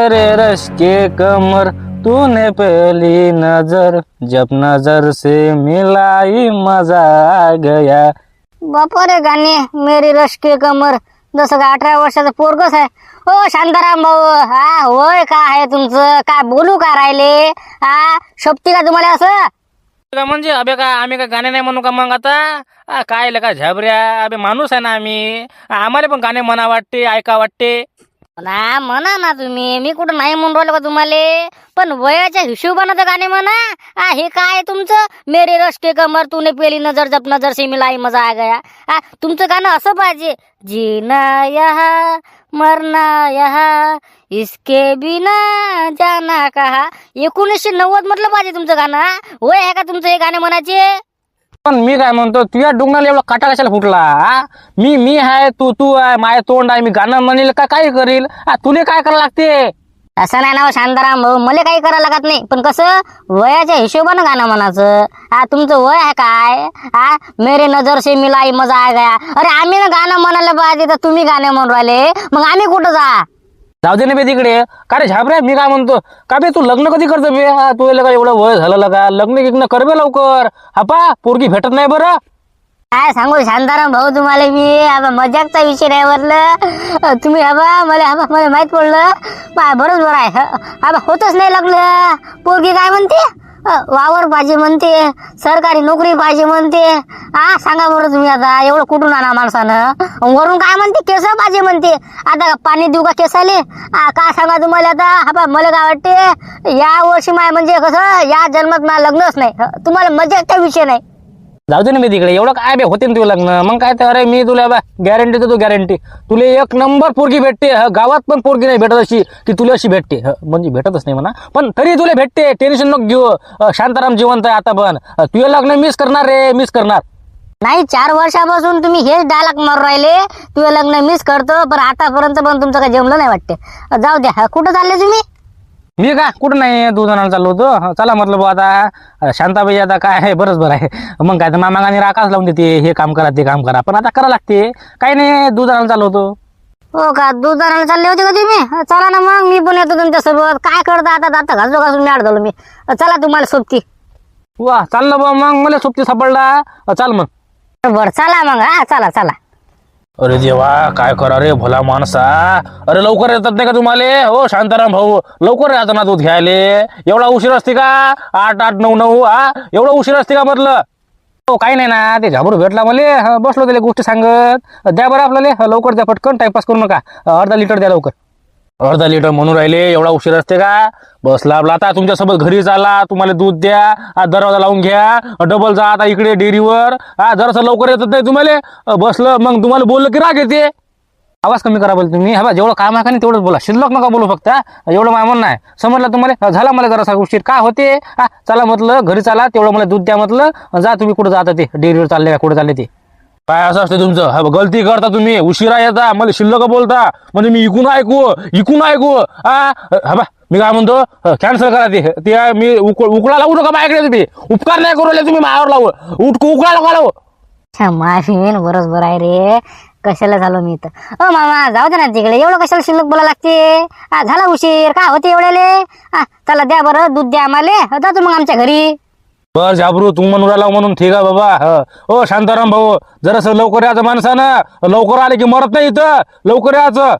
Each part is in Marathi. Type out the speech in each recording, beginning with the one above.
तेरे रश के कमर तूने पहली नजर जब नजर से मिलाई मजा आ गया. बापरे गाणे मेरी रश के कमर जसं का 18 वर्षाचं पोरगच आहे. ओ शांताराम भाऊ, हा होय का आहे तुमचं? काय बोलू का राहिले? हा शोभती का तुम्हाला असं? का म्हणजे अबे का आम्ही काय गाणे नाही म्हणू का मग आता काय का झाबऱ्या अबे माणूस आहे ना आम्ही. आम्हाला पण गाणे म्हणा वाटते ऐका वाटते ना म्हणा ना तुम्ही, मी कुठं नाही म्हणून राहिलो का तुम्हाला, पण वयाच्या हिशोबानं तर गाणे म्हणा. हे काय तुमचं मेरे रश के कमर तूने पेली नजर जब नजर से मिलाई मजा आ गया. तुमचं गाणं असं पाहिजे, जीना यहाँ मरना यहाँ इसके बिना जाना कहा. 1990 म्हटलं पाहिजे तुमचं गाणं. वय आहे का तुमचं हे गाणे म्हणायचे? पण मी काय म्हणतो तुझ्या डोंगराला एवढा काटा कशाला फुटला? मी आहे तू आहे माय तोंड आहे. मी गाणं म्हणेल का काय करील? तुले काय करायला लागते? असं नाही ना शांताराम भाऊ, मला काही करायला लागत नाही, पण कसं वयाच्या हिशोबानं गाणं म्हणायचं. तुमचं वय आहे काय? मेरे नजर से मिलाई मजा आ गया. अरे आम्ही ना गाणं म्हणायला पाहिजे तर तुम्ही गाणे म्हणून राहिले, मग आम्ही कुठं जाऊ दे ना बे तिकडे. का रे झाबऱ्या मी काय म्हणतो का बे तू लग्न कधी करतो बे? तू का एवढं वय झालं का? लग्न कर बे लवकर. पोरगी भेटत नाही बरं. काय सांगू शांताराम भाऊ तुम्हाला मी, मजाकचा विषय नाही म्हटलं तुम्ही. मला माहित पडलं बरोबर आहे. होतच नाही लग्न. पोरगी काय म्हणते? वावर पाहिजे म्हणते, सरकारी नोकरी पाहिजे म्हणते. सांगा बरं तुम्ही आता एवढं कुठून आणा माणसानं? वरून काय म्हणते? केस पाहिजे म्हणते. आता पाणी देऊ का केसाले? काय सांगा तुम्हाला आता. मला काय वाटते या वर्षी माय म्हणजे कसं या जन्मात मला लग्नच नाही. तुम्हाला मजाकचा विषय नाही. जाऊ दे ना मी तिकडे. एवढं काय बे होते ना तुझं लग्न? मग काय तर अरे मी तुला गॅरंटी देतो गॅरंटी. तुला एक नंबर पोरगी भेटते. गावात पण पोरगी नाही भेटत अशी की तुला अशी भेटते. म्हणजे भेटतच नाही म्हणा, पण तरी तुला भेटते. टेन्शन नको घेऊ. शांताराम जिवंत आहे आता पण. तुझं लग्न मिस करणार रे, मिस करणार नाही. 4 वर्षापासून तुम्ही हेच डायलॉग मारून राहिले, तुझं लग्न मिस करतो, पण आतापर्यंत पण तुमचं काही जमलं नाही वाटते. जाऊ द्या. कुठं चालले तुम्ही? मी का कुठं नाही, 2 जणांना चाललो होतो. चला म्हटलं बा आता शांताबाई आता काय आहे बरंच बरं आहे. मग काय तर मामागाने राखाच लावून देते, हे काम करा ते काम करा, पण आता करा लागते. काही नाही 2 जणांना चाललो होतो. हो का? 2 जणांना चालले होते का तुम्ही? चला ना मग मी पण येतो तुमच्यासोबत. काय करता आता घासून मी झालो मी. चला तुम्हाला सोबती. वा चाललं बा मग, मला सोबती सापडला. चाल मग. बरं चला मग. चला चला. अरे देवा काय करा रे भला माणसा. अरे लवकर येतात नाही का तुम्हाला? हो शांताराम भाऊ लवकर येतात ना दूध घ्यायले. एवढा उशीर असते का? 8 9 9 एवढा उशीर असते का म्हटलं? हो काही नाही ना, ते झाबरू भेटला मला. बसलो त्याला गोष्टी सांगत. द्या बरं आपल्याला लवकर द्या, पटकन टाइमपास करू नका. अर्धा लिटर द्या लवकर. अर्धा लिटर म्हणून राहिले, एवढा उशीर असते का? बसला आपला आता तुमच्यासोबत घरी चाला, तुम्हाला दूध द्या, दरवाजा लावून घ्या, डबल जा आता इकडे डेअरीवर. जरासं लवकर येतात नाही तुम्हाला. बसलं मग तुम्हाला बोललं की राग येते. आवाज कमी करा बोल तुम्ही. जेवढं काम आहे का नाही तेवढंच बोला, शिल्लक नका बोलू फक्त. एवढं माझं म्हणणं आहे, समजलं तुम्हाला? झाला मला जरासा उशीर काय होते. चला म्हटलं घरी चाला, तेवढं मला दूध द्या म्हटलं. जा तुम्ही कुठं जाता ते डेअरीवर चालले का कुठं चालले ते? काय असं असते तुमचं? गलती करता तुम्ही, उशिरा येता, मला शिल्लक बोलता. म्हणजे मी इकून ऐकू. मी काय म्हणतो कॅन्सल करा ते. मी उकळा लावू नका माझ्याकडे. तुम्ही उपकार नाही करू तुम्ही माझ्यावर लावू. उकळा नका लावू. माफी बरोबर आहे रे. कशाला झालो मी तर. मामा जाऊ दे ना तिकडे. एवढं कशाला शिल्लक बोला लागते? झाला उशीर काय होते एवढ्याले? चला द्या बरं दूध द्या आम्हाला. जातो मग आमच्या घरी. बर झाबरू तू म्हणून राहिला म्हणून ठीक आहे बाबा. हो शांताराम भाऊ जरासं लवकर यायचं माणसानं. लवकर आले की मरत नाही इथं. लवकर यायचं.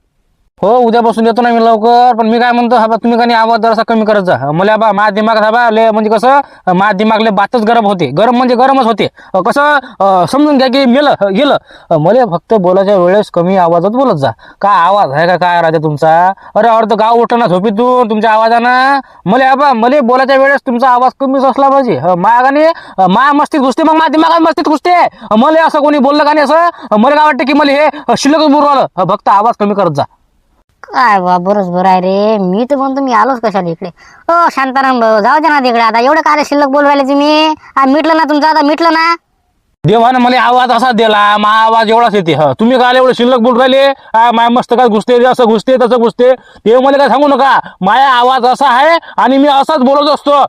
हो उद्यापासून येतो ना मी लवकर. पण मी काय म्हणतो तुम्ही का नाही आवाज जरासा कमी करत जा. मला माझ्या दिमागात लय म्हणजे कसं माझ्या दिमागले बातच गरम होते. गरम म्हणजे गरमच होते. कसं समजून घ्या की गेलं. मला फक्त बोलायच्या वेळेस कमी आवाजात बोलत जा. काय आवाज आहे का काय राहते तुमचा? अरे अर्ध गाव उठलं ना झोपीतून तुमच्या आवाजानं. मला बोलायच्या वेळेस तुमचा आवाज कमीच असला पाहिजे. मागाने माया मस्तीत घुसते, मग माझ्या दिमागात मस्तीत घुसते. मला असं कोणी बोललं का नाही असं मला काय वाटतं की मला हे शिल्लक बोलू आलं. फक्त आवाज कमी करत जा. काय बरोबर आहे रे. मी तर म्हणतो मी आलोच कशाला इकडे. शांताराम भाऊ जाऊ दे ना तिकडे. आता एवढं काय शिल्लक बोलू राहिले तुम्ही? मिटलं ना तुमचं? आता मिटलं ना? देवानं मला आवाज असा दिला, मा आवाज एवढाच येते. तुम्ही काय एवढं शिल्लक बोलून राहिले? माया मस्त काय घुसते, असं घुसते तसं घुसते. ते मला काय सांगू नका. माया आवाज असा आहे आणि मी असाच बोलत असतो.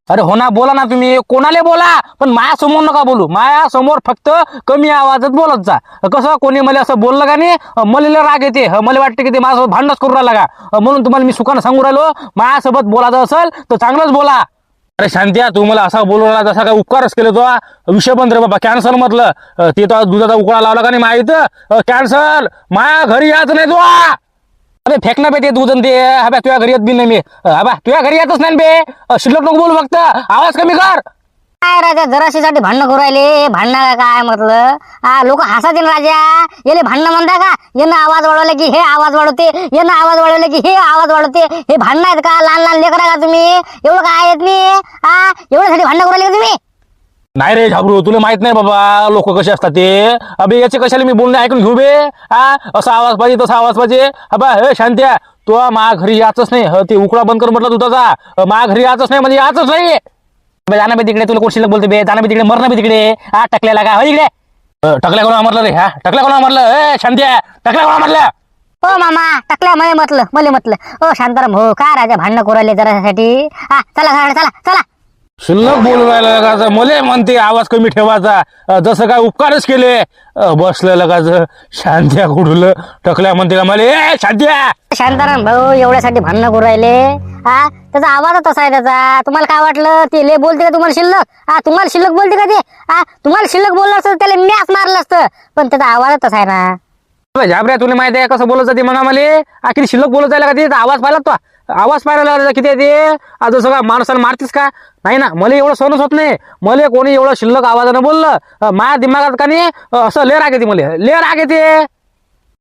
अरे हो ना, बोला ना तुम्ही, कोणाला बोला, पण माया समोर नका बोलू. माया समोर फक्त कमी आवाजात बोलत जा. कसं कोणी मला असं बोललं का नाही, मला लय राग येते. मला वाटतं की ते माझ्यासोबत भांडणच करून राहिला का. म्हणून तुम्हाला मी सुखानं सांगू राहिलो, माझ्यासोबत बोलायचं असेल तर चांगलंच बोला. अरे शांत्या, तू मला असा बोलू राहिला जसा काय उपकारच केले तो. विषय बंद रे बाबा, कॅन्सल म्हटलं. ते तर दुधाचा उकळा लावला का नाही माया इथं, कॅन्सल. माया घरी यायचं नाही तो. अरे फेकना बे ते दूध आणि ते. हा बा तुझ्या घरी येत बी नाही मी. हा बा तुझ्या घरी येतच नाही बे. शिल्लक नको बोलू, फक्त आवाज कमी कर. काय राजा जराशीसाठी भांडणं करू राहिले, भांडणं काय म्हटलं. लोक हसातील राजा, याले भांडणं म्हणता का. यानं आवाज वाढवला की हे आवाज वाढवते, यानं आवाज वाढवला की हे आवाज वाढवते. हे भांडणं आहेत का, लहान लहान लेकरा का तुम्ही. एवढं काय येत नाही, एवढ्यासाठी भांडणं करू राहिले का तुम्ही. नाही रे झाबरू, तुला माहित नाही बाबा लोक कसे असतात ते. अबे याचे कशाला मी बोलणे ऐकून घेऊ बे. असा आवाज पाहिजे, तसा आवाज पाहिजे. बा हे शांत्या, तू मा घरी याचच नाही. ते उकळा बंद कर म्हटलं दुधाचा. मा घरी याचच नाही म्हणजे याचच नाही. जाणं बे तिकडे, तुला कोण शिल्लक बोलते बे. जाणं बे तिकडे, मरणं बे तिकडे. टकल्याला का इकडे. टकल्या कोणा मारलं रे. टकल्या कोणा मारलं. शांत्या, टकल्या कोणा मारलं. हो मामा, टाकल्या मले म्हटलं. शांताराम हो, काय राजा भांडणं करू राहिले जरासाठी. चला चला चला. शिल्लक बोलू राहिलं लगाच. मले म्हणते आवाज कमी ठेवायचा, जसं काय उपकारच केले. बसलं लगाच. शांत्या कुठलं टकल्या म्हणते का मला. शांत्या. शांताराम भाऊ एवढ्यासाठी भांडणं करू राहिले. त्याचा आवाजच तसा आहे त्याचा. तुम्हाला काय वाटलं ते ले बोलते का तुम्हाला शिल्लक. तुम्हाला शिल्लक बोलते का ते. तुम्हाला शिल्लक बोललं असतं त्याला मॅच मारलं असतं, पण त्याचा आवाजच तसा आहे ना. झाबऱ्या, तुला माहिती आहे कसं बोलत जाते मग आम्हाला. किती शिल्लक बोलत जायला का ते. आवाज पाहिला तो. आवाज पाहायला किती आहे ते. जसं का माणसाला मारतीस का. नाही ना, मला एवढं सहनच होत नाही. मला कोणी एवढं शिल्लक आवाजानं बोललं, माझ्या दिमागात का नाही असं लय राग येते. मला लय राग येते.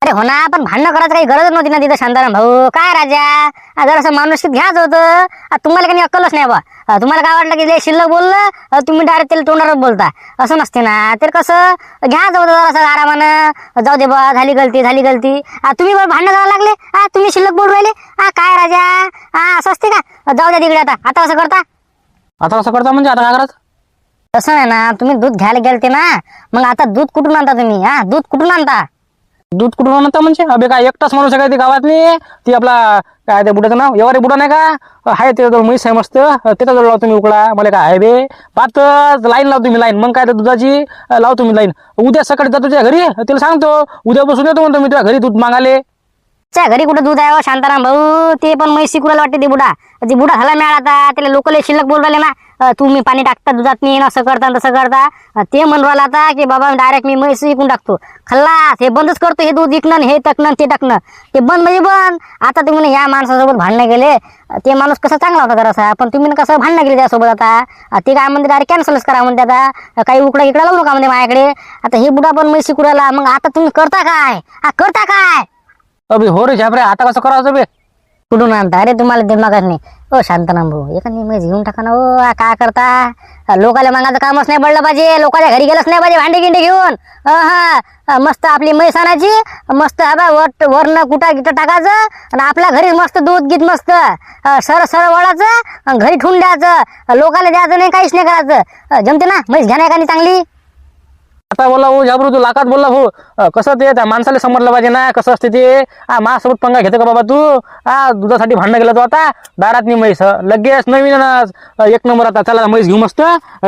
अरे हो ना, पण भांडणं करायचं काही गरज नव्हती ना तिथं शांताराम भाऊ. काय राजा जर असं माणूस घ्यायचं होतं. तुम्हाला काही अक्कलच नाही बा. तुम्हाला काय वाटलं की लय शिल्लक बोललं, तुम्ही डायरेक्ट त्याला तोंडावर बोलता. असं नसते ना. तर कसं घ्यायचं होतं जरासं आरामानं. जाऊ दे बा, झाली गलती. तुम्ही बरं भांडणं करायला लागले. तुम्ही शिल्लक बोलू राहिले. काय राजा असं असते का. जाऊ द्या तिकडे. आता कसं करता. आता कसं करता म्हणजे आता काय करायचं. तसं नाही ना, तुम्ही दूध घ्यायला गेलते ना, मग आता दूध कुठून आणता तुम्ही. दूध कुठून आणता. दूध कुठून आणता म्हणजे. अबे काय एकटाच माणूस आहे काय ते गावातली. ती आपला काय ते बुडाचं नाव एवारे बुडा नाही का. आहे त्याच्याजवळ म्हैस आहे मस्त. त्याच्याजवळ लावतो तुम्ही उकडा. मला काय आहे बे पाच लाईन लावतो तुम्ही लाईन. मग काय तर दुधाची लावतो तुम्ही लाईन. उद्या सकाळी जातो तुझ्या घरी, तिला सांगतो उद्यापासून येतो म्हणतो मी तुझ्या घरी दूध मागाले. घरी कुठं दूध आहे शांताराम भाऊ. ते पण म्हैस शिकवायला वाटते ते बुडा झाला मिळाला. आता त्याला लोकले शिल्लक बोल राहिले ना. तुम्ही पाणी टाकता दुधात नाही, असं करता तसं करता. ते म्हणून राहिला आता की बाबा डायरेक्ट मी म्हैस विकून टाकतो. खल्लास हे बंदच करतो. हे दूध विकणं, हे टाकणं ते टाकणं, ते बंद म्हणजे बंद. आता तुम्ही या माणसासोबत भांडणं गेले. ते माणूस कसा चांगला होता जरासा, पण तुम्ही कसं भांडणं गेले त्यासोबत. आता ते काय म्हणते डायरेक्ट कॅन्सलच करा म्हणते. आता काही उकडा इकडा लावू नका म्हणते माझ्याकडे. आता हे बुडा पण म्हैस शिकू राहिला. मग आता तुम्ही करता काय. करता काय. अबे हो रे झाबऱ्या, आता कसं करायचं बे. कुठून आणता. अरे तुम्हाला दिमागात नाही. शांताराम भाऊ एखादी म्हैस घेऊन टाका ना. काय करता. लोकाला मागायचं कामच नाही पडलं पाहिजे. लोकांच्या घरी गेलंच नाही पाहिजे भांडे गिंडे घेऊन. मस्त आपली म्हैस आणायची. मस्त वरनं कुटा गिटा टाकायचं आणि आपल्या घरी मस्त दूध गीत मस्त सरळ वळायचं, घरी ठेवून द्यायचं. लोकाला द्यायचं नाही, काहीच नाही करायचं. जमते ना म्हैस घ्या नाही का चांगली. आता बोला हो झाबरू, तू लाखात बोलला हो. कसं ते त्या माणसाला समजलं पाहिजे ना कसं असते ते. माझ्यासोबत पंगा घेतो का बाबा तू. दुधासाठी भांडणं गेला तू. आता दारात नाही म्हैस लगेच नवीन एक नंबर. आता चला म्हैस घेऊ मस्त.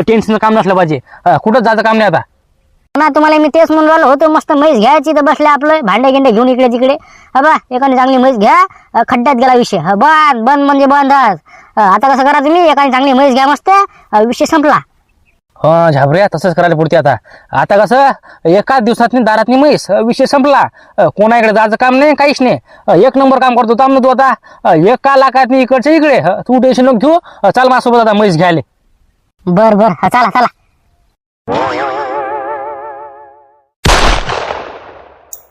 टेन्शन काम नसलं पाहिजे. कुठंच जायचं काम नाही आता ना. तुम्हाला मी तेच म्हणून राहिलो होतो. मस्त म्हैस घ्यायची तर बसले आपलं भांडे गिंडे घेऊन इकडे तिकडे. एखादी चांगली म्हैस घ्या. खड्ड्यात गेला विषय. बंद म्हणजे बंदच. आता कसं करा तुम्ही. एखादी चांगली म्हैस घ्या मस्त. विषय संपला. हो झाबऱ्या, तसंच करायला पुढते. आता कसं एकाच दिवसात दारात म्हैस विषय संपला. कोणाकडे जायचं काम नाही, काहीच नाही. एक नंबर काम करतो थांब ना तू. आता एका लाखात इकडच्या इकडे. तू टेन्शन नको घेऊ. चाल माझ्यासोबत आता म्हैस घ्यायला. बर चला.